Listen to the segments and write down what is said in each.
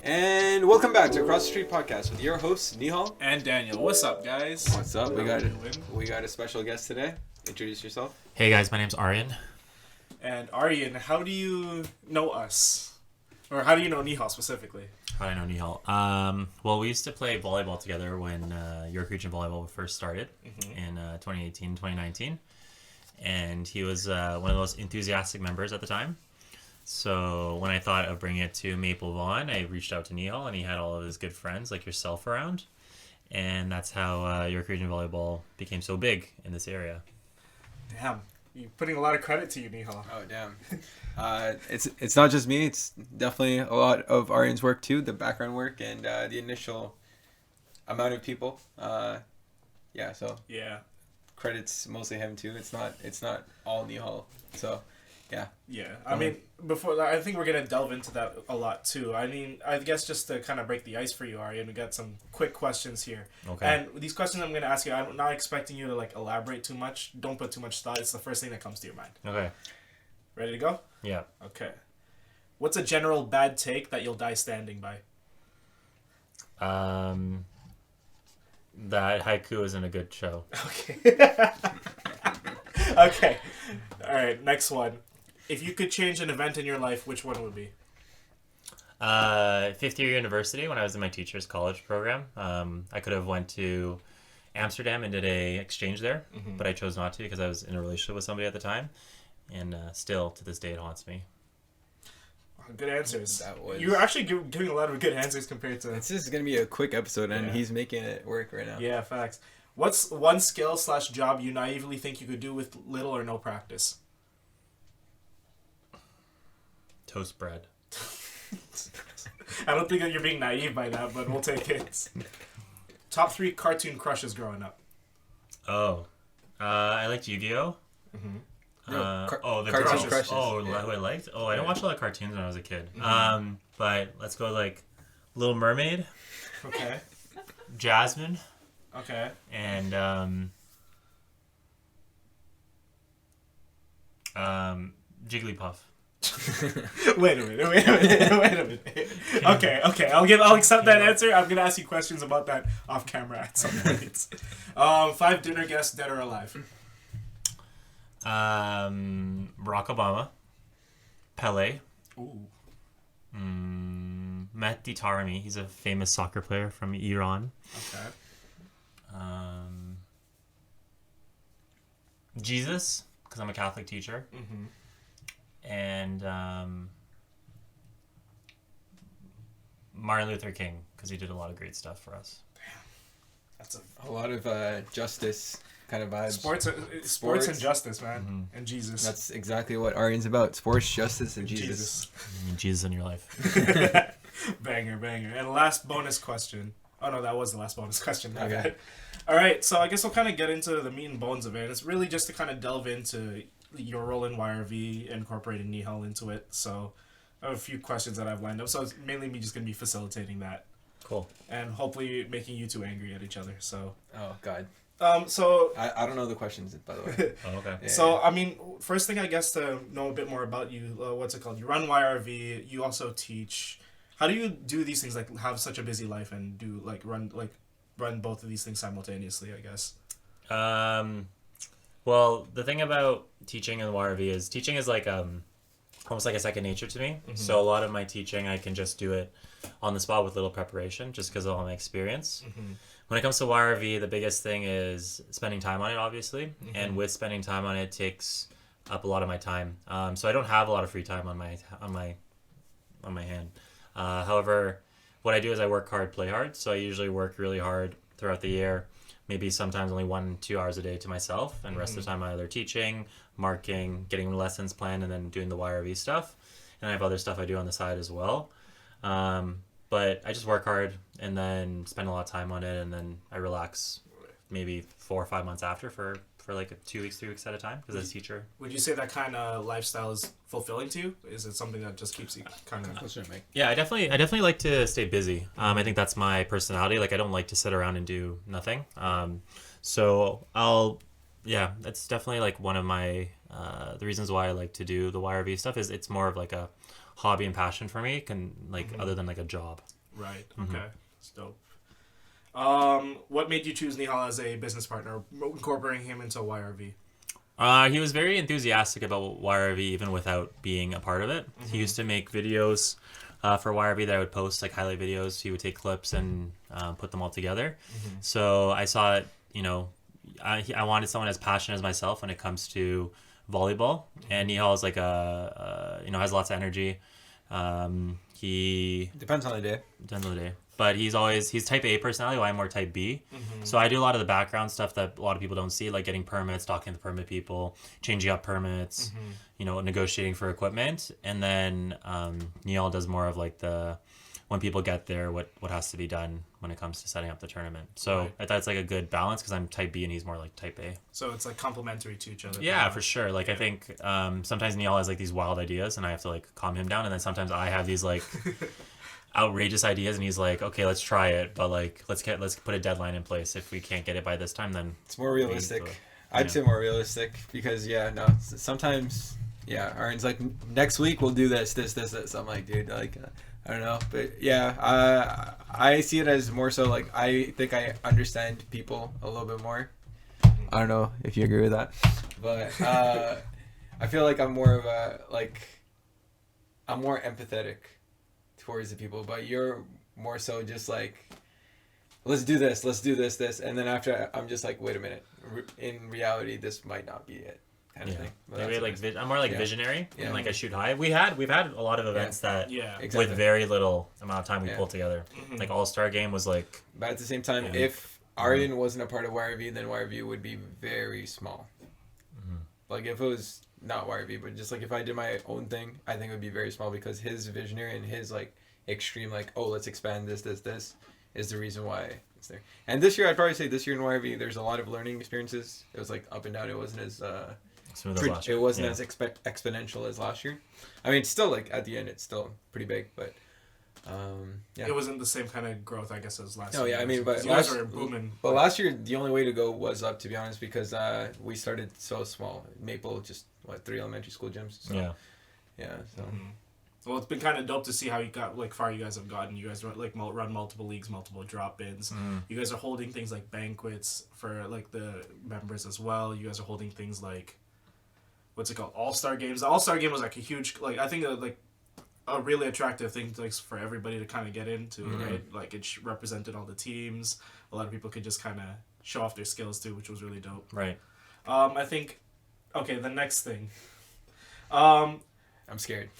And welcome back to Across the Street Podcast with your hosts, Nihaal and Daniel. What's up, guys? What's up? We got a special guest today. Introduce yourself. Hey guys, my name's Aryan. And Aryan, how do you know us? Or how do you know Nihaal specifically? How do I know Nihaal? Well, we used to play volleyball together when York Region Volleyball first started in 2018, 2019. And he was one of the most enthusiastic members at the time. So when I thought of bringing it to Maple Vaughan, I reached out to Nihaal, and he had all of his good friends like yourself around. And that's how York Region Volleyball became so big in this area. Damn. You're putting a lot of credit to you, Nihaal. Oh, damn. It's not just me. It's definitely a lot of Aryan's work, too. The background work and the initial amount of people. Yeah. Credits mostly him, too. It's not all Nihaal. So... Yeah. I mean, I think we're gonna delve into that a lot too. I mean, I guess just to kind of break the ice for you, Aryan, we got some quick questions here. Okay. And these questions I'm gonna ask you, I'm not expecting you to like elaborate too much. Don't put too much thought. It's the first thing that comes to your mind. Okay. Ready to go? Yeah. Okay. What's a general bad take that you'll die standing by? That haiku isn't a good show. Okay. Okay. All right. Next one. If you could change an event in your life, which one would be? Fifth year university, when I was in my teacher's college program. I could have went to Amsterdam and did a exchange there, but I chose not to because I was in a relationship with somebody at the time, and still to this day it haunts me. Good answers. You're actually giving a lot of good answers compared to... This is going to be a quick episode, and he's making it work right now. Yeah, facts. What's one skill / job you naively think you could do with little or no practice? Toast bread. I don't think that you're being naive by that, but we'll take it. Top 3 cartoon crushes growing up. Oh. I liked Yu-Gi-Oh! No, the cartoon crushes. Oh, who I liked? Oh, I didn't watch a lot of cartoons when I was a kid. But let's go like Little Mermaid. Okay. Jasmine. Okay. And Jigglypuff. Wait a minute. Okay. I'll accept that answer. I'm gonna ask you questions about that off camera at some point. 5 dinner guests, dead or alive. Barack Obama. Pele. Ooh. Mehdi Taremi. He's a famous soccer player from Iran. Okay. Jesus, because I'm a Catholic teacher. And Martin Luther King, because he did a lot of great stuff for us. Damn. That's a lot of justice kind of vibes. Sports and justice, man. And Jesus. That's exactly what Aryan's about. Sports, justice, and Jesus. Jesus in your life. Banger. And last bonus question. Oh, no, that was the last bonus question. Okay. All right, so I guess we'll kind of get into the meat and bones of it. It's really just to kind of delve into your role in YRV, incorporating Nihaal into it. So I have a few questions that I've lined up. So it's mainly me just going to be facilitating that. Cool. And hopefully making you two angry at each other. So. Oh, God. So I don't know the questions, by the way. Oh, okay. Yeah. So, I mean, first thing I guess to know a bit more about you, what's it called? You run YRV, you also teach. How do you do these things, like have such a busy life and do run both of these things simultaneously, I guess? Well, the thing about teaching in YRV is teaching is like almost like a second nature to me. So a lot of my teaching, I can just do it on the spot with little preparation just because of all my experience. When it comes to YRV, the biggest thing is spending time on it, obviously. And with spending time on it takes up a lot of my time. So I don't have a lot of free time on my hand. However, what I do is I work hard, play hard. So I usually work really hard throughout the year. Maybe sometimes only 1-2 hours a day to myself, and the rest of the time I'm either teaching, marking, getting lessons planned, and then doing the YRV stuff. And I have other stuff I do on the side as well. But I just work hard and then spend a lot of time on it, and then I relax maybe 4 or 5 months after for for like 2 weeks, 3 weeks at a time because as a teacher. Would you say that kind of lifestyle is fulfilling to you? Is it something that just keeps you kind of... Yeah, I definitely like to stay busy. I think that's my personality. Like I don't like to sit around and do nothing. So it's definitely like one of my the reasons why I like to do the YRV stuff is it's more of like a hobby and passion for me, other than like a job. Right. Okay. That's dope. What made you choose Nihaal as a business partner, incorporating him into YRV? He was very enthusiastic about YRV even without being a part of it. He used to make videos for YRV that I would post, like highlight videos. He would take clips and put them all together. So I saw it, I wanted someone as passionate as myself when it comes to volleyball. And Nihaal is like has lots of energy. He depends on the day. But he's type A personality, while I'm more type B. So I do a lot of the background stuff that a lot of people don't see, like getting permits, talking to the permit people, changing up permits, negotiating for equipment. And then Nihaal does more of like when people get there, what has to be done when it comes to setting up the tournament. So I thought it's like a good balance because I'm type B and he's more like type A. So it's like complementary to each other. Yeah, for sure. Like I think sometimes Nihaal has like these wild ideas and I have to like calm him down. And then sometimes I have these like outrageous ideas and he's like, okay, let's try it. But like, let's put a deadline in place. If we can't get it by this time, then it's more realistic. I'd say more realistic because sometimes Aaron's like, next week we'll do this. I'm like, dude, like, I don't know, but I see it as more so like I think I understand people a little bit more. I don't know if you agree with that, but I feel like I'm more empathetic towards the people, but you're more so just like, let's do this, and then after I'm just like, wait a minute, in reality this might not be it. Kind of thing. Maybe I'm more like visionary and like I shoot high. We've had a lot of events that with very little amount of time we pulled together. Like All-Star Game was like. But at the same time, if Aryan wasn't a part of YRV, then YRV would be very small. Like if it was not YRV, but just like if I did my own thing, I think it would be very small because his visionary and his like extreme like, oh, let's expand this is the reason why it's there. And this year, I'd probably say this year in YRV, there's a lot of learning experiences. It was like up and down. It wasn't as it wasn't as exponential as last year. I mean, it's still like at the end, it's still pretty big, but it wasn't the same kind of growth, I guess, as last year. Oh yeah, I mean, but last year the only way to go was up, to be honest, because we started so small. Maple, just 3 elementary school gyms. So, so. Well, it's been kind of dope to see how you got far you guys have gotten. You guys like run multiple leagues, multiple drop-ins. You guys are holding things like banquets for like the members as well. You guys are holding things like, what's it called, All-Star Games. The All-Star Game was like a huge, like I think like a really attractive thing like for everybody to kind of get into, right? Like it represented all the teams. A lot of people could just kind of show off their skills too, which was really dope. Right. I think, okay, the next thing. I'm scared.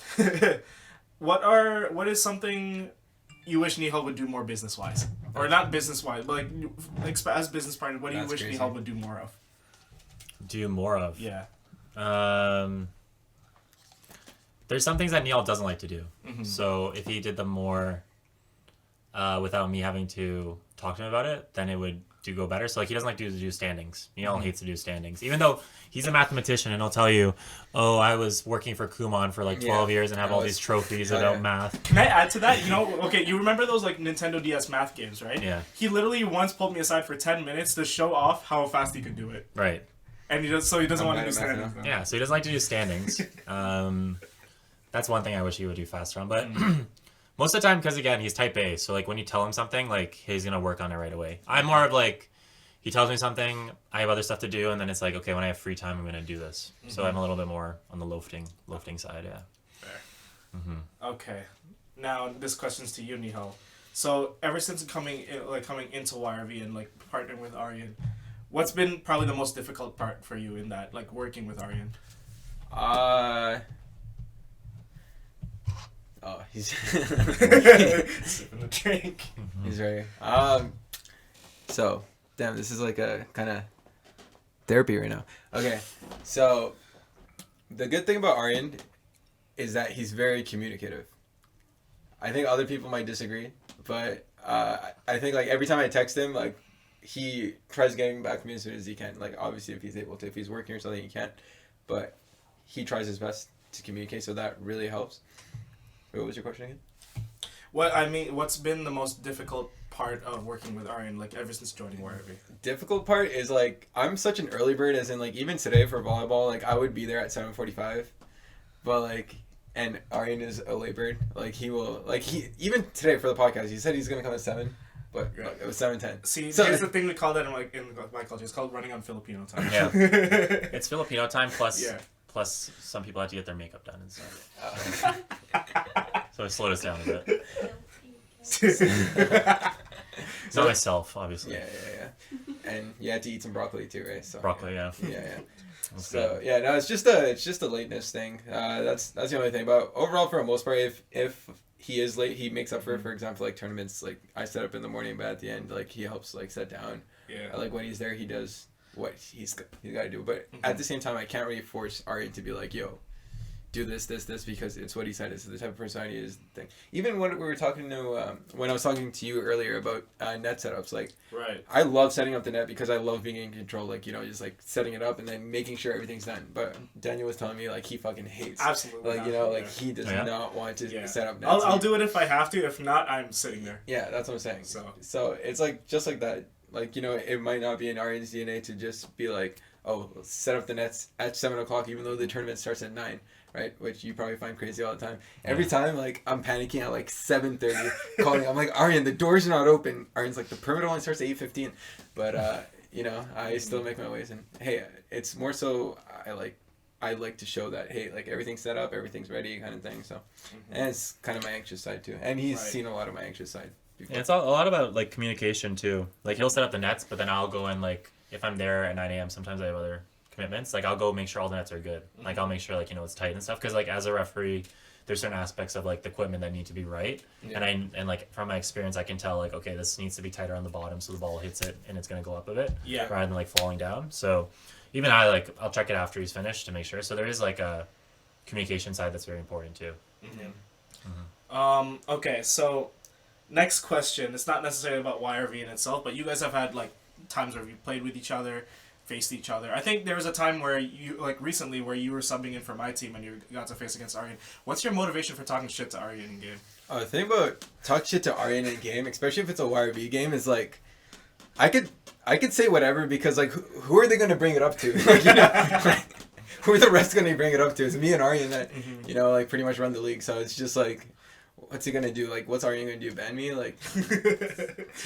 What is something you wish Nihaal would do more business-wise? Or not business-wise, but like as business partner, what do you wish Nihaal would do more of? Do more of? Yeah. There's some things that Nihaal doesn't like to do. So if he did them more without me having to talk to him about it, then it would go better. So like he doesn't like to do standings. Nihaal hates to do standings. Even though he's a mathematician and he'll tell you, oh, I was working for Kumon for like 12 years and have all these trophies about math. Can I add to that? Okay, you remember those like Nintendo DS math games, right? Yeah. He literally once pulled me aside for 10 minutes to show off how fast he could do it. Right. And he doesn't want to do standings. Yeah, so he doesn't like to do standings. That's one thing I wish he would do faster on. But most of the time, because again, he's type A, so like when you tell him something, like he's gonna work on it right away. I'm more of like, he tells me something, I have other stuff to do, and then it's like, okay, when I have free time, I'm gonna do this. So I'm a little bit more on the lofting side, yeah. Fair. Okay, now this question's to you, Nihaal. So ever since coming into YRV and like partnering with Aryan, what's been probably the most difficult part for you in that, like working with Aryan? Oh, he's sipping a drink. He's right. So, damn, this is like a kind of therapy right now. Okay, so the good thing about Aryan is that he's very communicative. I think other people might disagree, but I think like every time I text him, like he tries getting back to me as soon as he can. Like, obviously, if he's able to. If he's working or something, he can't. But he tries his best to communicate, so that really helps. What was your question again? What's been the most difficult part of working with Aryan, like, ever since joining YRV? Difficult part is, like, I'm such an early bird, as in, like, even today for volleyball, like, I would be there at 7:45. But, like, and Aryan is a late bird. Like, he will, like, even today for the podcast, he said he's going to come at 7. But like, it was 7:10. See, here's the thing we call that in my culture. It's called running on Filipino time. Yeah. It's Filipino time plus some people have to get their makeup done and stuff. So it slowed us down a bit. So myself, obviously. Yeah. And you had to eat some broccoli too, right? So broccoli, yeah. Yeah. So yeah, no, it's just a lateness thing. That's the only thing. But overall, for the most part, if he is late, he makes up for it. For example, like tournaments, like I set up in the morning, but at the end, like he helps like set down. Yeah. Like when he's there, he does what he's got to do. But at the same time, I can't really force Aryan to be like, yo, do this, because it's what he said. It's the type of personality is the thing. Even when we were talking to, when I was talking to you earlier about net setups, like, right. I love setting up the net because I love being in control, like, you know, just like setting it up and then making sure everything's done. But Daniel was telling me, like, he fucking hates. Absolutely. Like, you know, like, he does not want to set up nets. I'll do it if I have to. If not, I'm sitting there. Yeah, that's what I'm saying. So it's like, just like that. Like, you know, it might not be in Aryan's DNA to just be like, oh, set up the nets at 7 o'clock, even though the tournament starts at 9. Right, which you probably find crazy all the time. Every time, like, I'm panicking at like 7:30, calling. I'm like, Aryan, the doors are not open. Aryan's like, the permit only starts at 8:15. But you know, I still make my ways. And hey, it's more so I like to show that hey, like everything's set up, everything's ready, kind of thing. So, and it's kind of my anxious side too. And he's seen a lot of my anxious side before. And it's a lot about like communication too. Like he'll set up the nets, but then I'll go and like if I'm there at 9 a.m. sometimes I have other commitments. Like I'll go make sure all the nets are good. Like I'll make sure like you know it's tight and stuff because like as a referee there's certain aspects of like the equipment that need to be right and like from my experience I can tell like okay this needs to be tighter on the bottom so the ball hits it and it's going to go up a bit rather than like falling down. So even I'll check it after he's finished to make sure. So there is like a communication side that's very important too. Okay, so next question. It's not necessarily about YRV in itself, but you guys have had like times where you played with each other, faced each other. I think there was a time where you, like recently, where you were subbing in for my team and you got to face against Aryan. What's your motivation for talking shit to Aryan in game? The thing about talk shit to Aryan in game, especially if it's a YRV game, is like, I could say whatever because like, who are they going to bring it up to? Like, you know, like, who are the rest going to bring it up to? It's me and Aryan that, you know, like pretty much run the league. So it's just like, what's he gonna do? Like, what's Aryan gonna do? Ban me? Like,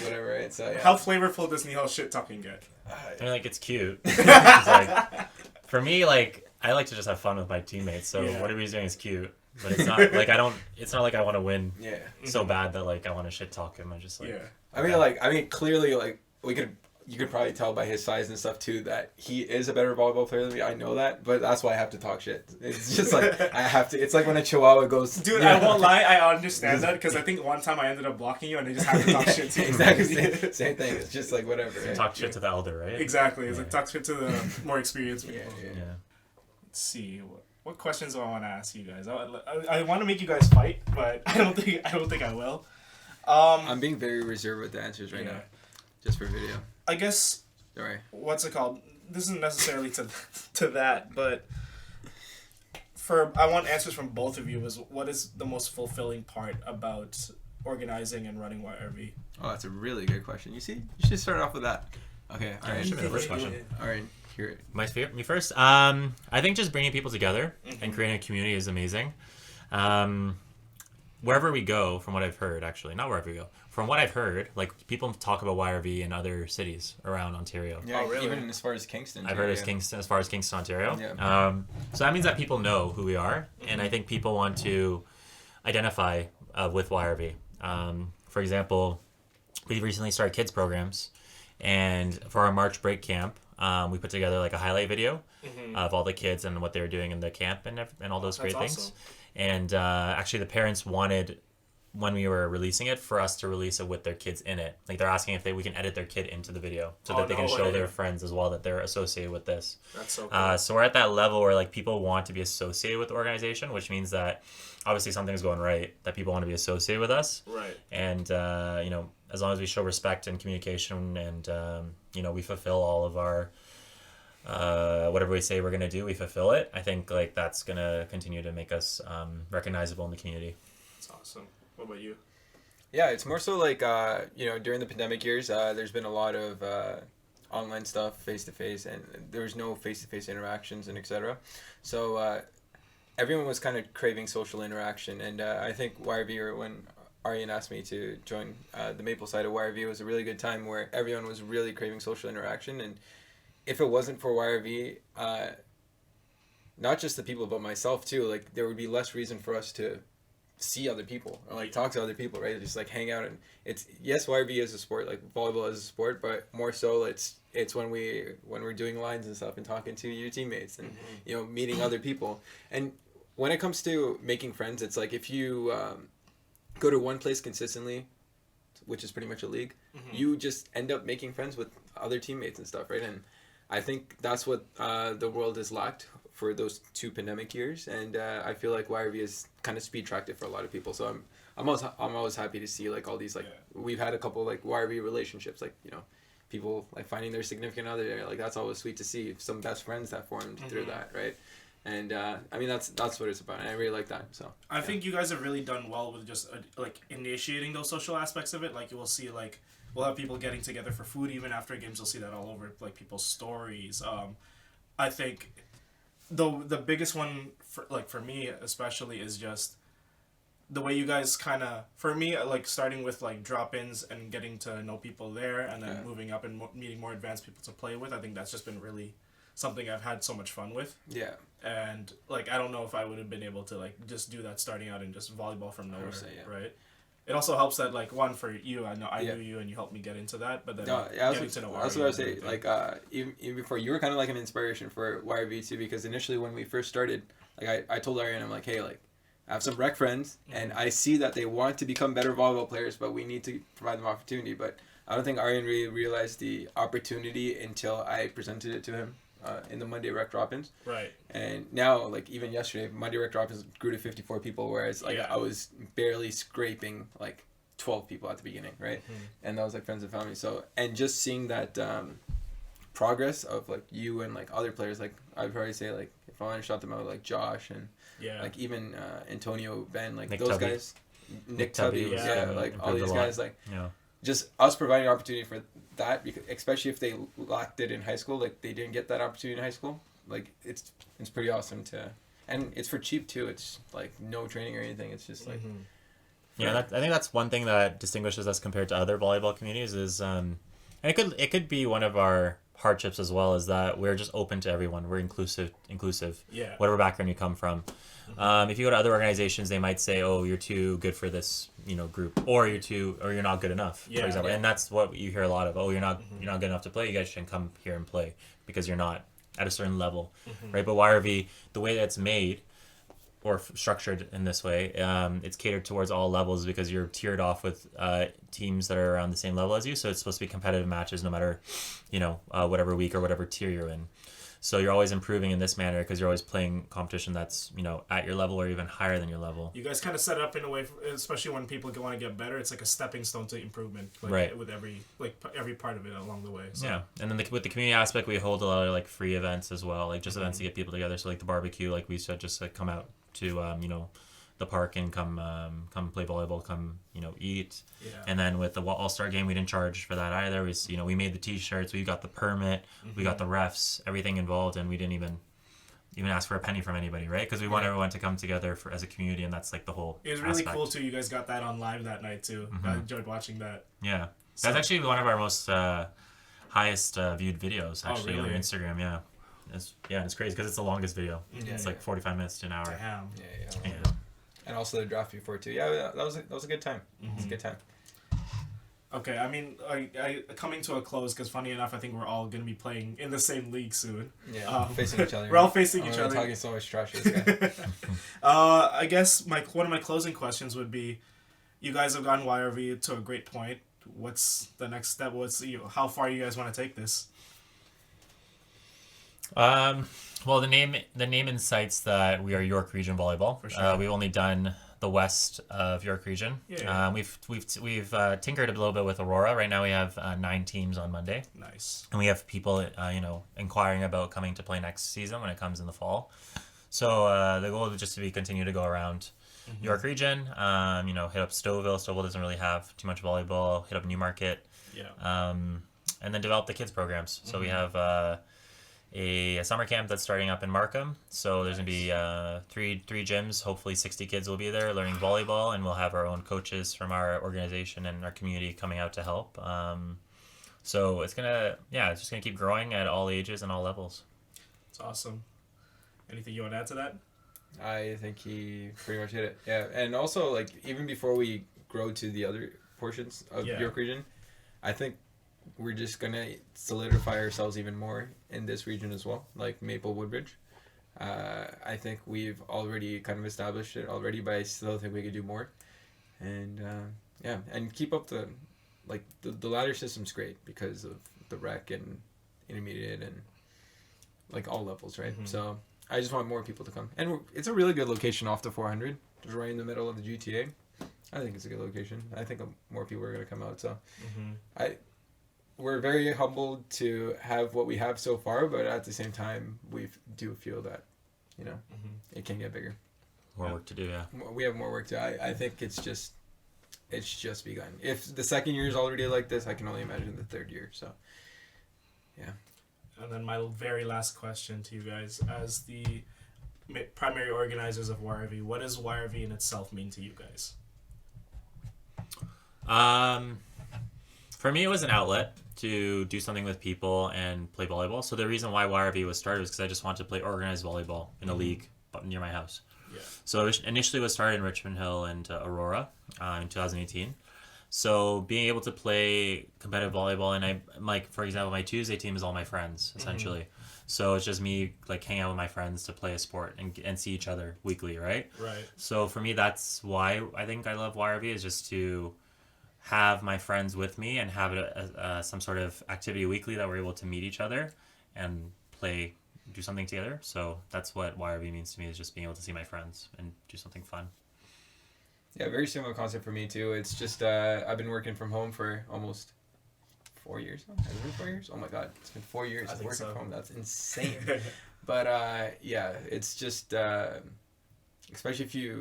whatever, right? So yeah. How flavorful does Nihaal shit talking get? I mean, like it's cute. It's like, for me, like I like to just have fun with my teammates. So whatever he's doing is cute. But it's not like It's not like I want to win. Yeah. So bad that like I want to shit talk him. I just like. Yeah. I mean, clearly, like you could probably tell by his size and stuff too that he is a better volleyball player than me. I know that, but that's why I have to talk shit. It's just like I have to. It's like when a Chihuahua goes. Dude, I won't lie. I understand that because I think one time I ended up blocking you and I just had to talk shit to you. Exactly, same thing. It's just like whatever. Right? Talk shit to the elder, right? Exactly. It's like talk shit to the more experienced people. Yeah. Let's see. What questions do I want to ask you guys? I want to make you guys fight, but I don't think I will. I'm being very reserved with the answers right now, just for video. I guess. Sorry. What's it called? This isn't necessarily to that, but I want answers from both of you. Is what is the most fulfilling part about organizing and running YRV? Oh, that's a really good question. You see, you should start off with that. Okay. All right. Should be the first question. All right. Hear it. Me first. I think just bringing people together and creating a community is amazing. Wherever we go, from what I've heard, actually, not wherever we go, from what I've heard, like people talk about YRV in other cities around Ontario. Yeah, really? Even as far as Kingston. I've heard as far as Kingston, Ontario. Yeah. So that means that people know who we are, and I think people want to identify with YRV. For example, we recently started kids programs, and for our March break camp, we put together like a highlight video of all the kids and what they were doing in the camp and all those great things. And actually, the parents wanted when we were releasing it, for us to release it with their kids in it. Like they're asking if we can edit their kid into the video so that they can show their friends as well that they're associated with this. That's so cool. So we're at that level where like people want to be associated with the organization, which means that obviously something's going right, that people want to be associated with us. Right. And, as long as we show respect and communication and, we fulfill all of our, whatever we say we're going to do, we fulfill it. I think like that's going to continue to make us recognizable in the community. That's awesome. What about you? Yeah, it's more so like, during the pandemic years, there's been a lot of online stuff, face-to-face, and there was no face-to-face interactions and etc. So everyone was kind of craving social interaction, and I think YRV, or when Aryan asked me to join the Maple side of YRV, it was a really good time where everyone was really craving social interaction, and if it wasn't for YRV, not just the people, but myself too, like there would be less reason for us to see other people or like talk to other people, right? Just like hang out. And it's, yes, YRV is a sport, like volleyball is a sport, but more so it's when we're doing lines and stuff and talking to your teammates and meeting other people. And when it comes to making friends, it's like if you go to one place consistently, which is pretty much a league, you just end up making friends with other teammates and stuff, right? And I think that's what the world has lacked for those 2 pandemic years, and I feel like YRV has kind of speed tracked it for a lot of people. So I'm always happy to see like all these we've had a couple like YRV relationships, like people like finding their significant other there. Like that's always sweet to see, some best friends that formed through that, right? And I mean that's what it's about, and I really like that. So I think you guys have really done well with just like initiating those social aspects of it. Like you will see like we'll have people getting together for food even after games. You'll see that all over like people's stories. I think the biggest one for me especially is just the way you guys kind of, for me, like starting with like drop-ins and getting to know people there, and then moving up and meeting more advanced people to play with. I think that's just been really something I've had so much fun with. Yeah. And like I don't know if I would have been able to like just do that starting out in just volleyball from nowhere, right? It also helps that like one for you, I know I knew you and you helped me get into that, but then getting to know that's what I was saying. Like even before, you were kind of like an inspiration for YRV too, because initially when we first started, like I told Ariane, I'm like, hey, like I have some rec friends and I see that they want to become better volleyball players, but we need to provide them opportunity. But I don't think Ariane really realized the opportunity until I presented it to him in the Monday rec drop-ins. Right. And now, like even yesterday, Monday rec drop-ins grew to 54 people, whereas like I was barely scraping like 12 people at the beginning, right? And that was like friends and family. So, and just seeing that progress of like you and like other players, like I'd probably say like if I want to shout them out, like Josh and like even Antonio, Ben, like Nick those Tubby. Guys, Nick Tubby, like all these guys, like just us providing opportunity for that, because especially if they lacked it in high school, like they didn't get that opportunity in high school, like it's pretty awesome to, and it's for cheap too. It's like no training or anything. It's just like I think that's one thing that distinguishes us compared to other volleyball communities is and it could be one of our hardships as well, is that we're just open to everyone. We're inclusive whatever background you come from. If you go to other organizations, they might say, oh, you're too good for this group, or you're not good enough, for example. And that's what you hear a lot of. Oh, you're not good enough to play, you guys shouldn't come here and play because you're not at a certain level, right? But YRV, the way that's made or structured in this way, it's catered towards all levels because you're tiered off with teams that are around the same level as you. So it's supposed to be competitive matches no matter, whatever week or whatever tier you're in. So you're always improving in this manner because you're always playing competition that's, at your level or even higher than your level. You guys kind of set it up in a way, especially when people want to get better, it's like a stepping stone to improvement, right? With every part of it along the way. So. Yeah, and then with the community aspect, we hold a lot of like free events as well, like just events to get people together. So like the barbecue, like we said, just like come out to the park and come play volleyball, come eat. Yeah. And then with the All-Star game, we didn't charge for that either. We made the T-shirts, we got the permit, we got the refs, everything involved, and we didn't even ask for a penny from anybody, right? Because we want everyone to come together as a community, and that's like the whole It was really cool too. You guys got that on live that night too. I enjoyed watching that. Yeah, that's actually one of our most highest viewed videos actually on Instagram. Yeah. It's crazy because it's the longest video. It's like 45 minutes to an hour. Damn. Yeah. And also the draft before too. Yeah, that was a good time. It's a good time. Okay, I mean, I coming to a close because funny enough, I think we're all gonna be playing in the same league soon. Yeah, facing each other. We're all facing each other. Talking so much trash to this guy. I guess one of my closing questions would be, you guys have gotten YRV to a great point. What's the next step? How far you guys want to take this? Well, the name incites that we are York Region Volleyball. For sure. We've only done the west of York Region. Yeah. We've tinkered a little bit with Aurora. Right now we have 9 teams on Monday. Nice. And we have people inquiring about coming to play next season when it comes in the fall. So the goal is just to continue to go around York Region. Hit up Stouffville. Stouffville doesn't really have too much volleyball. Hit up Newmarket. Yeah. And then develop the kids programs. So we have a summer camp that's starting up in Markham. So there's gonna be three gyms. Hopefully 60 kids will be there learning volleyball, and we'll have our own coaches from our organization and our community coming out to help. So it's just gonna keep growing at all ages and all levels. It's awesome. Anything you want to add to that? I think he pretty much hit it. Yeah, and also like even before we grow to the other portions of York Region, I think we're just gonna solidify ourselves even more in this region as well, like Maple Woodbridge. I think we've already kind of established it already, but I still think we could do more. And and keep up the ladder system's great because of the rec and intermediate and like all levels, right? So I just want more people to come, and it's a really good location off the 400, just right in the middle of the GTA. I think it's a good location. I think more people are gonna come out. So we're very humbled to have what we have so far, but at the same time, we do feel that, it can get bigger. More work to do, yeah. We have more work to do. I think it's just begun. If the second year is already like this, I can only imagine the third year. So, yeah. And then my very last question to you guys, as the primary organizers of YRV, what does YRV in itself mean to you guys? For me, it was an outlet to do something with people and play volleyball. So the reason why YRV was started was because I just wanted to play organized volleyball in a league near my house. Yeah. So initially it was started in Richmond Hill and Aurora in 2018. So being able to play competitive volleyball, and for example, my Tuesday team is all my friends, essentially. So it's just me hanging out with my friends to play a sport and see each other weekly, right? Right. So for me, that's why I think I love YRV, is just to have my friends with me and have some sort of activity weekly that we're able to meet each other and do something together. So that's what YRV means to me, is just being able to see my friends and do something fun. Yeah, very similar concept for me too. It's just I've been working from home for almost 4 years now. Has it been 4 years? Oh my god, it's been 4 years of working from home. That's insane. But it's just especially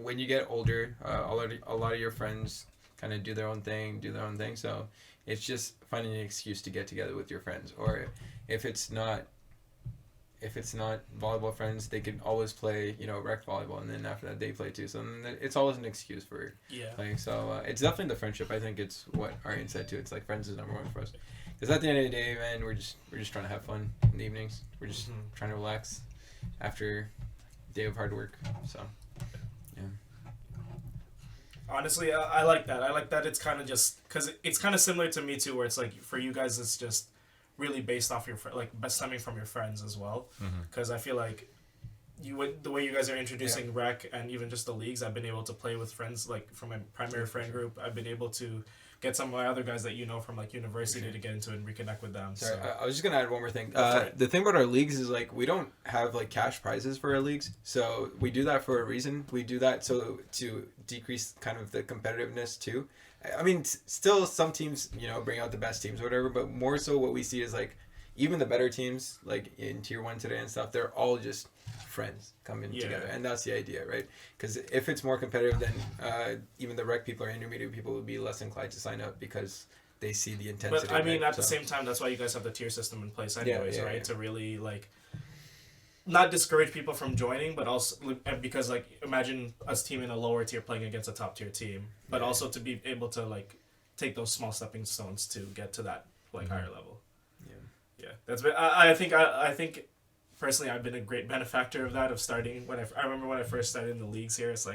when you get older, a lot of your friends kind of do their own thing. So it's just finding an excuse to get together with your friends, or if it's not volleyball friends, they can always play, rec volleyball, and then after that they play too. So it's always an excuse for playing. So it's definitely the friendship. I think it's what Aryan said too. It's like friends is number one for us. Because at the end of the day, man, we're just trying to have fun in the evenings. We're just trying to relax after a day of hard work. So yeah. Honestly, I like that. I like that it's kind of just because it's kind of similar to me too, where it's like for you guys, it's just really based off your stemming from your friends as well, because I feel like the way you guys are introducing rec and even just the leagues, I've been able to play with friends from my primary friend group. I've been able to get some of my other guys that from university to get into it and reconnect with them. Sorry, I was just gonna add one more thing. The thing about our leagues is we don't have cash prizes for our leagues, so we do that for a reason. We do that so to decrease kind of the competitiveness too. I mean, still some teams, bring out the best teams or whatever, but more so what we see is even the better teams, in Tier 1 today and stuff, they're all just friends coming together. And that's the idea, right? Because if it's more competitive, then even the rec people or intermediate people will be less inclined to sign up because they see the intensity. But I mean, at the same time, that's why you guys have the tier system in place anyways, right? To really, not discourage people from joining, but also because imagine us team in a lower tier playing against a top tier team, but also to be able to take those small stepping stones to get to that higher level. Yeah, that's been. I think personally I've been a great benefactor of that, of starting I remember when I first started in the leagues here. It's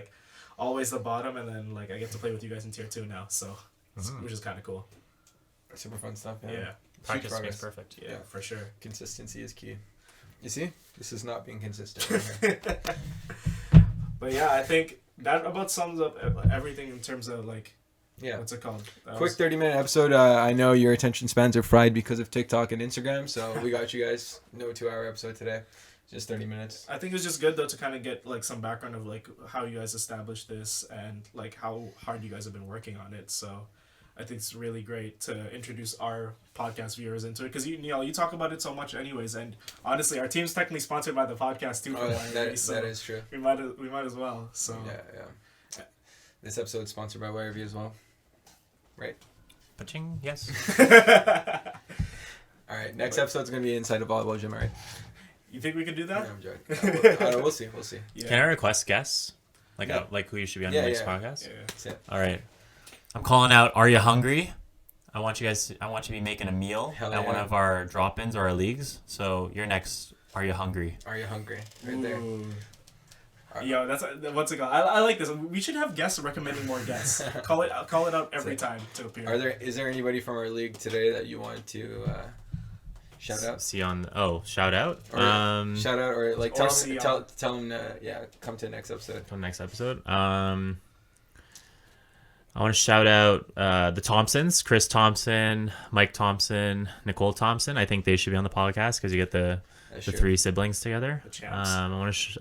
always the bottom, and then I get to play with you guys in tier 2 now, so which is kind of cool. Super fun stuff. Yeah. Practice makes perfect. Yeah, for sure. Consistency is key. You see, this is not being consistent. But yeah, I think that about sums up everything in terms of like. Yeah. What's it called? Quick 30-minute episode. I know your attention spans are fried because of TikTok and Instagram, so we got you guys. No 2-hour episode today. Just 30 minutes. I think it's just good though to kind of get like some background of like how you guys established this and like how hard you guys have been working on it. So I think it's really great to introduce our podcast viewers into it because you talk about it so much anyways, and honestly our team's technically sponsored by the podcast too. That is true. We might as well. So yeah. This episode is sponsored by YRV as well. Right? Paching, yes. All right, next episode's going to be inside a volleyball gym, all right? You think we can do that? Yeah, I'm joking. We'll see. Yeah. Can I request guests? Like who you should be on the next podcast? Yeah. All right. I'm calling out Are You Hungry? I want you to be making a meal at one of our drop-ins or our leagues. So you're next. Are You Hungry? Are You Hungry? Right there. Yo, that's what's it called? I like this. We should have guests recommending more guests. Call it out every time to appear. Is there anybody from our league today that you want to shout out? Shout out. Shout out or like tell them come to the next episode. I want to shout out the Thompsons, Chris Thompson, Mike Thompson, Nicole Thompson. I think they should be on the podcast because you get the three siblings together. I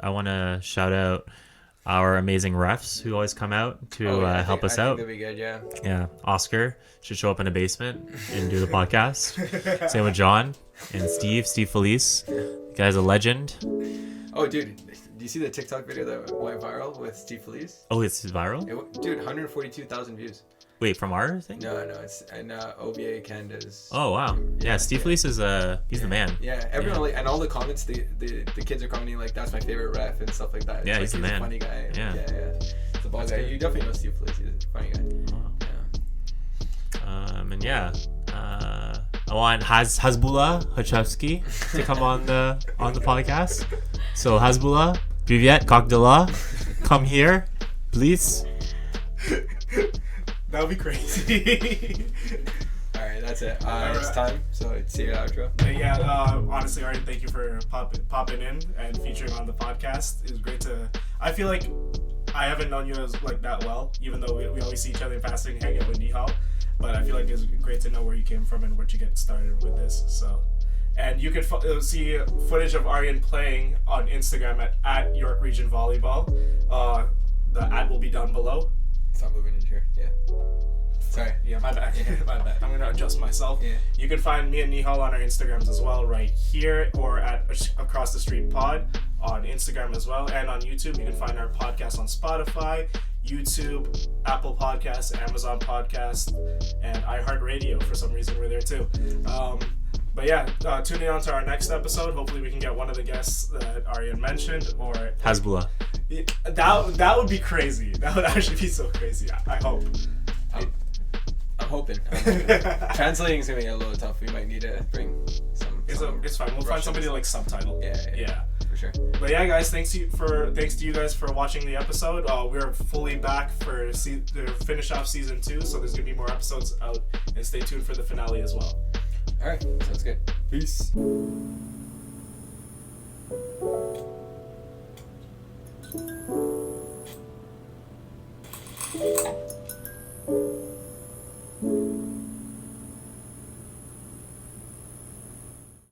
want to shout out our amazing refs who always come out to help us out. I think that'd be good, yeah. Yeah, Oscar should show up in a basement and do the podcast. Same with John and Steve Felice. The guy's a legend. Oh, dude, do you see the TikTok video that went viral with Steve Felice? Oh, it's viral? Dude, 142,000 views. Wait, from our thing? No, it's and OVA Canada's. Oh wow, yeah, Steve Felice is he's the man. Yeah, everyone and all the comments, the kids are commenting like that's my favorite ref and stuff like that. Yeah, he's the man. A funny guy. Yeah. It's a ball guy. You definitely know Steve Felice. He's a funny guy. Wow. I want Hasbullah Hachevsky to come on the podcast. So Hasbullah, Privyet, Kakdala, come here, please. That would be crazy. All right, that's it. It's time. So it's your outro. Honestly, Arden, thank you for popping in and featuring on the podcast. It was great to. I feel like I haven't known you as like that well, even though we always see each other in passing, hang out with Nihaal. But I feel like it's great to know where you came from and where you get started with this. So, and you could see footage of Aryan playing on Instagram at York Region Volleyball. The @ will be down below. Stop moving in here. Yeah. Sorry. Yeah, my bad. My bad. I'm gonna adjust myself. Yeah. You can find me and Nihaal on our Instagrams as well, right here, or at Across the Street Pod on Instagram as well, and on YouTube. You can find our podcast on Spotify, YouTube, Apple Podcasts, Amazon Podcasts, and iHeartRadio. For some reason, we're there too. But yeah, tune in on to our next episode. Hopefully, we can get one of the guests that Aryan mentioned, or Hasbullah. That would be crazy. That would actually be so crazy. I hope. I'm hoping. Translating is gonna be a little tough. We might need to bring some. It's fine. We'll find somebody to like subtitle. Yeah. For sure. But yeah, guys, thanks to you guys for watching the episode. We're fully back to finish off season 2, so there's gonna be more episodes out, and stay tuned for the finale as well. All right, sounds good. Peace.